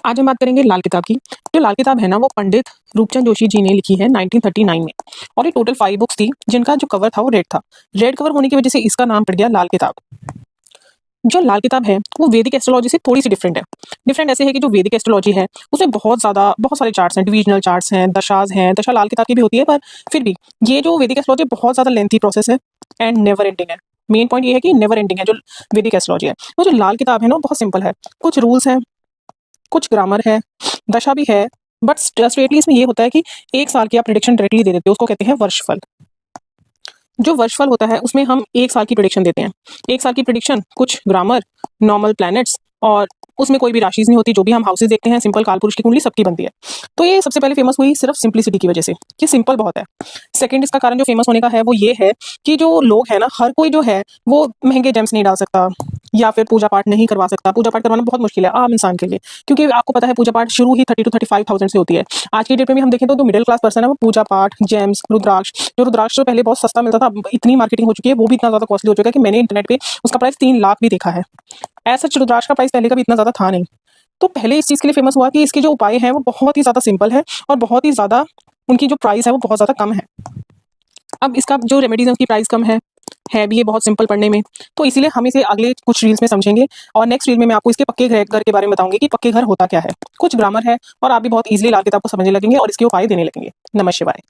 आज हम बात करेंगे लाल किताब की। जो लाल किताब है ना, वो पंडित रूपचंद जोशी जी ने लिखी है 1939 में। और ये टोटल 5 बुक्स थी, जिनका जो कवर था वो रेड था। रेड कवर होने की वजह से इसका नाम पड़ गया लाल किताब। जो लाल किताब है वो वैदिक एस्ट्रोलॉजी से थोड़ी सी डिफरेंट है। डिफरेंट ऐसे है कि जो वैदिक एस्ट्रोलॉजी है उसमें बहुत सारे चार्ट्स हैं, डिविजनल चार्ट्स हैं, दशाज हैं। दशा लाल किताब की भी होती है, पर फिर भी ये जो वैदिक एस्ट्रोलॉजी बहुत ज़्यादा लेंथी प्रोसेस है एंड नेवर एंडिंग है। मेन पॉइंट ये है कि नेवर एंडिंग है जो वैदिक एस्ट्रोलॉजी है। तो जो लाल किताब है ना, वो बहुत सिंपल है। कुछ रूल्स हैं, कुछ ग्रामर है, दशा भी है, बट स्ट्रेटली इसमें ये होता है कि 1 साल की आप प्रिडिक्शन डायरेक्टली दे देते हो, उसको कहते हैं वर्षफल। जो वर्षफल होता है उसमें हम 1 साल की प्रिडिक्शन देते हैं। 1 साल की प्रिडिक्शन, कुछ ग्रामर, नॉर्मल प्लैनेट्स, और उसमें कोई भी राशि नहीं होती। जो भी हम हाउसेस देखते हैं, सिंपल कालपुरुष की कुंडली सबकी बनती है। तो ये सबसे पहले फेमस हुई सिर्फ सिंपलिसिटी की वजह से कि सिंपल बहुत है। सेकंड, इसका कारण जो फेमस होने का है वो ये है कि जो लोग हैं ना, हर कोई जो है वो महंगे जेम्स नहीं डाल सकता या फिर पूजा पाठ नहीं करवा सकता। पूजा पाठ करवाना बहुत मुश्किल है आम इंसान के लिए, क्योंकि आपको पता है पूजा पाठ शुरू ही 30 to 35,000 से होती है। आज की डेट में भी हम देखें तो मिडिल क्लास पर्सन है वो पूजा पाठ, जेम्स, रुद्राक्ष, जो रुद्राक्ष तो पहले बहुत सस्ता मिलता था, अब इतनी मार्केटिंग हो चुकी है, वो भी इतना ज्यादा कॉस्टली हो चुका है कि मैंने इंटरनेट पे उसका प्राइस 3 लाख भी देखा है। ऐसा रुद्राक्ष का प्राइस पहले का भी इतना ज्यादा था नहीं। तो पहले इस चीज के लिए फेमस हुआ कि इसके जो उपाय हैं वो बहुत ही ज्यादा सिंपल है और बहुत ही ज्यादा उनकी जो प्राइस है वो बहुत ज्यादा कम है। अब इसका जो रेमेडीज है उसकी प्राइस कम है भी ये बहुत सिंपल पढ़ने में। तो इसीलिए हम इसे अगले कुछ रील्स में समझेंगे, और नेक्स्ट रील में मैं आपको इसके पक्के घर के बारे में बताऊंगी कि पक्के घर होता क्या है। कुछ ग्रामर है और आप भी बहुत इजीली लाल किताब को समझने लगेंगे और इसके उपाय देने लगेंगे। नमः शिवाय।